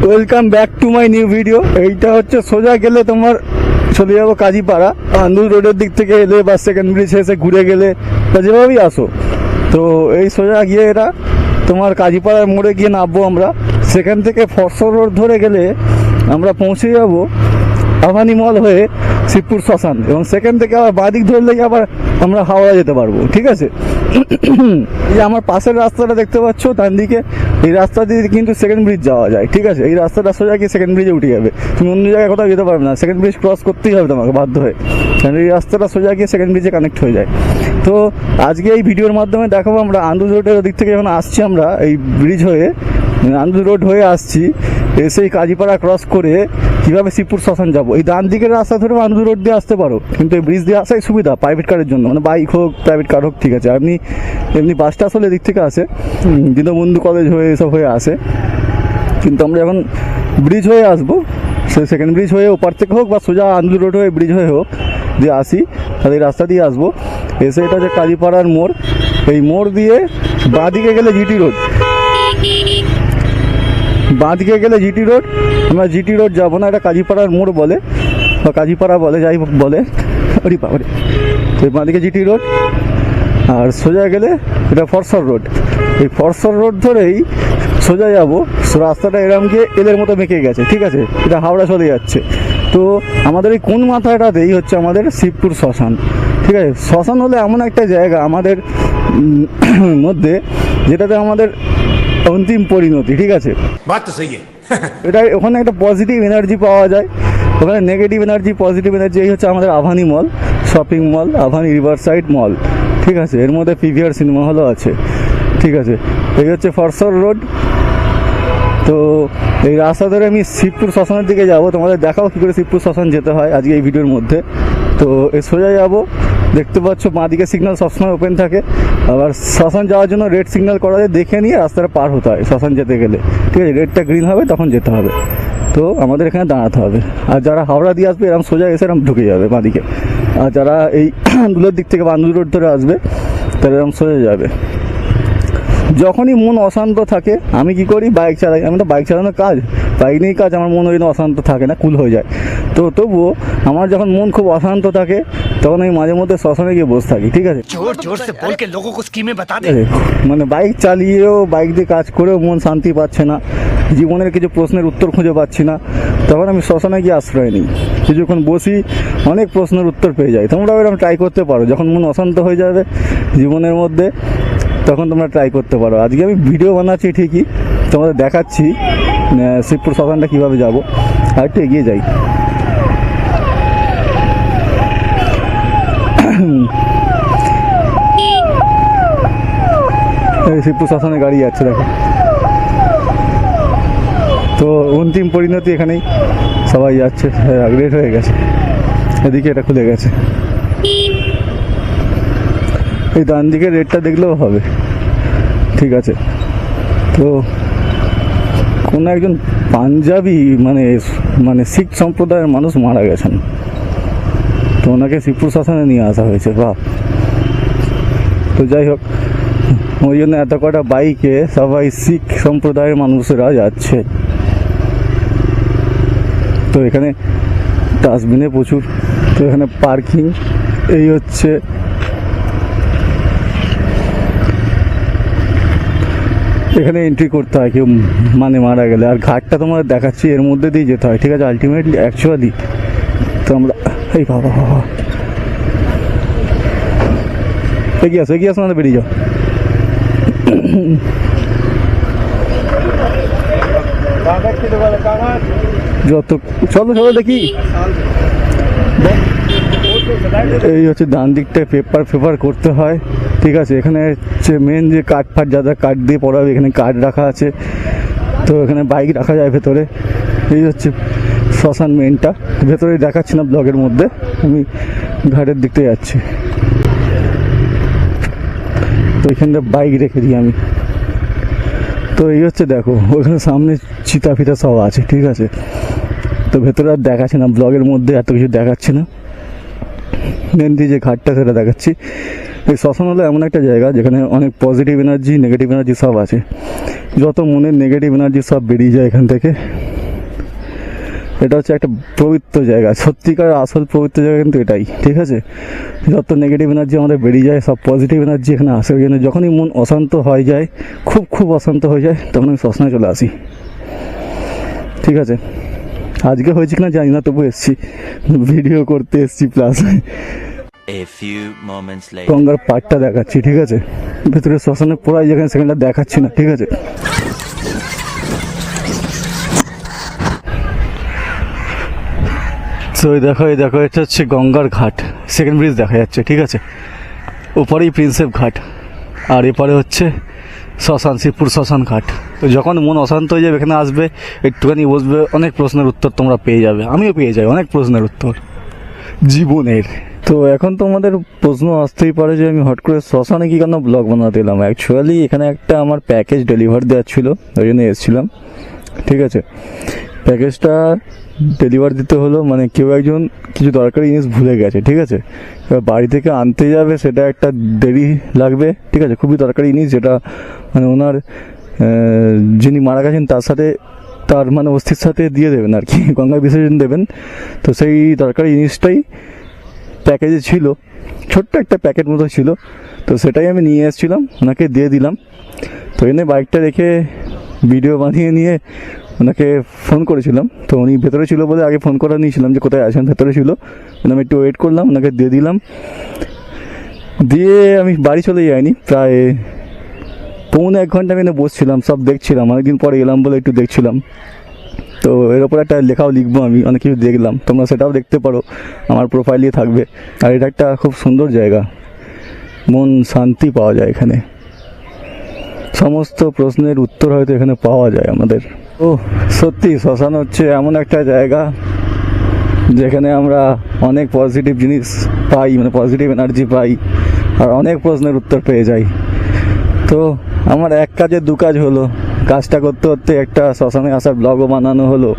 Welcome back to my new video. এইটা হচ্ছে সোজা গেলে তোমার চলে যাবো কাজীপাড়া, আন্দুল রোডের দিক থেকে এলে বা সেকেন্ড ব্রিজ এসে ঘুরে গেলে বা যেভাবেই আসো, তো এই সোজা গিয়ে এরা তোমার কাজীপাড়ার মোড়ে গিয়ে নামবো আমরা। সেখান থেকে ফরসর রোড ধরে গেলে আমরা পৌঁছে যাবো আভানি মল হয়ে শিবপুর শ্মশান, এবং সেখান থেকে আবার বাঁ দিক ধরলেই আবার আমরা হাওড়া যেতে পারবো। ঠিক আছে, এই যে আমার পাশের রাস্তাটা দেখতে পাচ্ছ ডান দিকে, এই রাস্তা দিয়ে কিন্তু সেকেন্ড ব্রিজ যাওয়া যায়। ঠিক আছে, এই রাস্তাটা সোজা গিয়ে সেকেন্ড ব্রিজে উঠে যাবে, তুমি অন্য জায়গায় কোথাও যেতে পারবে না, সেকেন্ড ব্রিজ ক্রস করতেই হবে তোমাকে বাধ্য হয়ে, কারণ এই রাস্তাটা সোজা গিয়ে সেকেন্ড ব্রিজে কানেক্ট হয়ে যায়। তো আজকে এই ভিডিওর মাধ্যমে দেখাবো আমরা আন্দুল রোডের দিক থেকে যখন আসছি, আমরা এই ব্রিজ হয়ে আন্দুল রোড হয়ে আসছি, এসে এই কাজীপাড়া ক্রস করে কীভাবে শিবপুর শ্মশান যাবো। এই ডান দিকের রাস্তা ধরে আন্দুল রোড দিয়ে আসতে পারো, কিন্তু এই ব্রিজ দিয়ে আসাই সুবিধা প্রাইভেট কারের জন্য, মানে বাইক হোক প্রাইভেট কার হোক। ঠিক আছে, এমনি বাসটা আসলে দিক থেকে আসে, দীনবন্ধু কলেজ হয়ে এসব হয়ে আসে, কিন্তু আমরা যখন ব্রিজ হয়ে আসবো, সে সেকেন্ড ব্রিজ হয়ে ওপার থেকে হোক বা সোজা আন্দুল রোড হয়ে ব্রিজ হয়ে হোক দিয়ে আসি, তাহলে এই রাস্তা দিয়ে আসবো। এসে এটা হচ্ছে কাজীপাড়ার মোড়, এই মোড় দিয়ে বাঁ দিকে গেলে জিটি রোড, বাঁ দিকে গেলে জিটি রোড। আমরা জিটি রোড যাবো না, এটা কাজীপাড়ার মোড় বলে বা কাজীপাড়া বলে, যাই বলে। ওরে বাবারে, তো বাঁ দিকে জিটি রোড, আর সোজা গেলে এটা ফরসর রোড। এই ফরসর রোড ধরেই সোজা যাবো, রাস্তাটা এরম গিয়ে এলের মতো মেকে গেছে। ঠিক আছে, এটা হাওড়া চলে যাচ্ছে। তো আমাদের এই কোন মাথাটাতেই হচ্ছে আমাদের শিবপুর শ্মশান। ঠিক আছে, শ্মশান হলে এমন একটা জায়গা আমাদের মধ্যে যেটাতে আমাদের অন্তিম পরিণতি। ঠিক আছে, এটা ওখানে একটা পজিটিভ এনার্জি পাওয়া যায়, ওখানে নেগেটিভ এনার্জি পজিটিভ এনার্জি। এই হচ্ছে আমাদের Avani mall shopping mall, Avani river side mall. ঠিক আছে, এর মধ্যে পিভিআর সিনেমা হলও আছে। ঠিক আছে, এই হচ্ছে ফরসর রোড। তো এই রাস্তা ধরে আমি শিবপুর শ্মশানের দিকে যাব, তোমাদের দেখাও কী করে শিবপুর শ্মশান যেতে হয় আজকে এই ভিডিওর মধ্যে। তো এই সোজা যাবো, দেখতে পাচ্ছ বাঁ দিকে সিগন্যাল সবসময় ওপেন থাকে, আবার শ্মশান যাওয়ার জন্য রেড সিগন্যাল করা যায়, দেখে নিয়ে রাস্তাটা পার হতে হয় শ্মশান যেতে গেলে। ঠিক আছে, রেডটা গ্রিন হবে তখন যেতে হবে, তো আমাদের এখানে দাঁড়াতে হবে। আর যারা হাওড়া দিয়ে আসবে এরকম সোজা এসে এরকম ঢুকে যাবে বাঁ দিকে, আর যারা এই আন্দুলের দিক থেকে বা আন্দুল রোড ধরে আসবে তারা এরকম সোজা যাবে। যখনই মন অশান্ত থাকে আমি কি করি, বাইক চালাই। আমি তো বাইক চালানোর কাজ, বাইক নিয়েই কাজ, আমার মন ওই জন্য অশান্ত থাকে না, কুল হয়ে যায়। তো তবুও আমার যখন মন খুব অশান্ত থাকে তখন আমি মাঝে মধ্যে শ্মশানে গিয়ে বসে থাকি। ঠিক আছে, মানে বাইক চালিয়েও বাইক দিয়ে কাজ করেও মন শান্তি পাচ্ছে না, জীবনের কিছু প্রশ্নের উত্তর খুঁজে পাচ্ছি না, তখন আমি শ্মশানে গিয়ে আশ্রয় নিই, কিছুক্ষণ বসি, অনেক প্রশ্নের উত্তর পেয়ে যাই। তোমরাও এরকম ট্রাই করতে পারো, যখন মন অশান্ত হয়ে যাবে জীবনের মধ্যে তখন তোমরা ট্রাই করতে পারো। আজকে আমি ভিডিও বানাচ্ছি ঠিকই, তোমাদের দেখাচ্ছি শিবপুর শ্মশানটা কীভাবে যাবো। আর একটু এগিয়ে যাই, শিবপুর শ্মশানে গাড়ি যাচ্ছে দেখো। তো অন্তিম পরিণতি এখানেই, সবাই যাচ্ছে, রেড হয়ে গেছে, এদিকে এটা খুলে গেছে। এই ডান দিকে রেডটা দেখলেও হবে। ঠিক আছে, তো কোনো একজন পাঞ্জাবি মানে শিখ সম্প্রদায়ের মানুষ মারা গেছেন, তো ওনাকে শিবপুর শ্মশানে নিয়ে আসা হয়েছে। বাহ, তো যাই হোক, ওই জন্য এত কটা বাইকে সবাই শিখ সম্প্রদায়ের মানুষেরা যাচ্ছে। তো এখানে ডাস্টবিনে প্রচুর, তো এখানে পার্কিং। এই হচ্ছে এখানে এন্ট্রি করতে হয় কেউ মানে মারা গেলে, আর ঘাটটা তোমাদের দেখাচ্ছি, এর মধ্যে দিয়ে যেতে হয়। ঠিক আছে, আলটিমেটলি অ্যাকচুয়ালি তো আমরা এই বাবা এগিয়ে আসো না, বেরিয়ে যাও। যত চলো দেখি। এই হচ্ছে ডান দিকটায় পেপার করতে হয়। ঠিক আছে, এখানে হচ্ছে মেন যে কাঠ যারা কাঠ দিয়ে পড়াবে, এখানে কাঠ রাখা আছে, তো এখানে বাইক রাখা যায় ভেতরে। এই হচ্ছে শ্মশান মেনটা, ভেতরে দেখাচ্ছি না ব্লগের মধ্যে, আমি ঘাটের দিকটা যাচ্ছি। তো এখানটা বাইক রেখে দিই আমি। তো এই হচ্ছে দেখো, ওইখানে সামনে চিতা ফিতা সব আছে। ঠিক আছে, তো ভেতরে আর দেখাচ্ছি না ব্লগের মধ্যে, এত কিছু দেখাচ্ছি না, মেনলি যে ঘাটটা সেটা দেখাচ্ছি। এই শ্মশান হলো এমন একটা জায়গা যেখানে অনেক পজিটিভ এনার্জি নেগেটিভ এনার্জি সব আছে। যত মনের নেগেটিভ এনার্জি সব বেরিয়ে যায় এখান থেকে, এটা হচ্ছে একটা পবিত্র জায়গা, সত্যিকার আসল পবিত্র জায়গা কিন্তু এটাই, ঠিক আছে। যত নেগেটিভ এনার্জি আমাদের বেরিয়ে যায়, সব পজিটিভ এনার্জি এখানে আসে। ওই জন্য যখনই মন অশান্ত হয়ে যায়, খুব অশান্ত হয়ে যায়, তখন আমি শ্মশানে চলে আসি, ঠিক আছে। আজকে হয়েছে কিনা জানি না, তবু এসছি, ভিডিও করতে এসছি, plus A few moments later. গঙ্গার পাড়টা দেখাচ্ছি, ঠিক আছে। ভেতরে শ্মশানে পড়াই যেখানে সেখানটা দেখাচ্ছি না, ঠিক আছে। তো এই দেখো এটা হচ্ছে গঙ্গার ঘাট, সেকেন্ড ব্রিজ দেখা যাচ্ছে, ঠিক আছে। ওপরেই প্রিন্সেপ ঘাট, আর এপারে হচ্ছে শ্মশান, শিবপুর শ্মশান ঘাট। তো যখন মন অশান্ত হয়ে যাবে এখানে আসবে, একটুখানি বসবে, অনেক প্রশ্নের উত্তর তোমরা পেয়ে যাবে, আমিও পেয়ে যাই অনেক প্রশ্নের উত্তর জীবনের। তো এখন তোমাদের প্রশ্ন আসতেই পারে যে আমি হট করে শ্মশানে কি কেন ব্লগ বানাতে এলাম। অ্যাকচুয়ালি এখানে একটা আমার প্যাকেজ ডেলিভার দেওয়ার ছিল, ওই জন্য এসেছিলাম, ঠিক আছে। প্যাকেজটা ডেলিভার দিতে হলো, মানে কেউ একজন কিছু দরকারি জিনিস ভুলে গেছে, ঠিক আছে। এবার বাড়ি থেকে আনতে যাবে, সেটা একটা দেরি লাগবে, ঠিক আছে। খুবই দরকারি জিনিস, যেটা মানে ওনার যিনি মারা গেছেন তার সাথে, তার মানে অস্থির সাথে দিয়ে দেবেন আর কি, গঙ্গা বিসর্জন দেবেন। তো সেই দরকারি জিনিসটাই প্যাকেজে ছিল, ছোট্ট একটা প্যাকেট মতো ছিল। তো সেটাই আমি নিয়ে এসেছিলাম, ওনাকে দিয়ে দিলাম। তো এনে বাইকটা রেখে ভিডিও বানিয়ে নিয়ে ওনাকে ফোন করেছিলাম। তো উনি ভেতরে ছিল বলে আগে ফোন করে নিয়েছিলাম যে কোথায় আছেন, ভেতরে ছিল। আমি একটু ওয়েট করলাম, ওনাকে দিয়ে দিলাম। দিয়ে আমি বাড়ি চলে যাইনি, প্রায় 1.5 ঘন্টা আমি এনে বসছিলাম, সব দেখছিলাম। অনেকদিন পরে এলাম বলে একটু দেখছিলাম। তো এর ওপর একটা লেখাও লিখবো আমি, অনেক কিছু দেখলাম, তোমরা সেটাও দেখতে পারো, আমার প্রোফাইলে থাকবে। আর এটা একটা খুব সুন্দর জায়গা, মন শান্তি পাওয়া যায় এখানে, সমস্ত প্রশ্নের উত্তর হয়তো এখানে পাওয়া যায় আমাদের। ও সত্যি শ্মশান হচ্ছে এমন একটা জায়গা যেখানে আমরা অনেক পজিটিভ জিনিস পাই, মানে পজিটিভ এনার্জি পাই, আর অনেক প্রশ্নের উত্তর পেয়ে যাই। তো আমার এক কাজে দু কাজ হলো, কাজটা করতে করতে একটা শ্মশানে আসার ব্লগও বানানো হলো,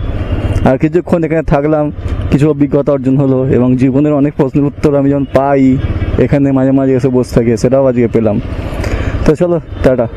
আর কিছুক্ষণ এখানে থাকলাম, কিছু অভিজ্ঞতা অর্জন হলো, এবং জীবনের অনেক প্রশ্নের উত্তর আমি যখন পাই এখানে মাঝে মাঝে এসে বসে থাকি, সেটাও আজকে পেলাম। তো চলো টাটা।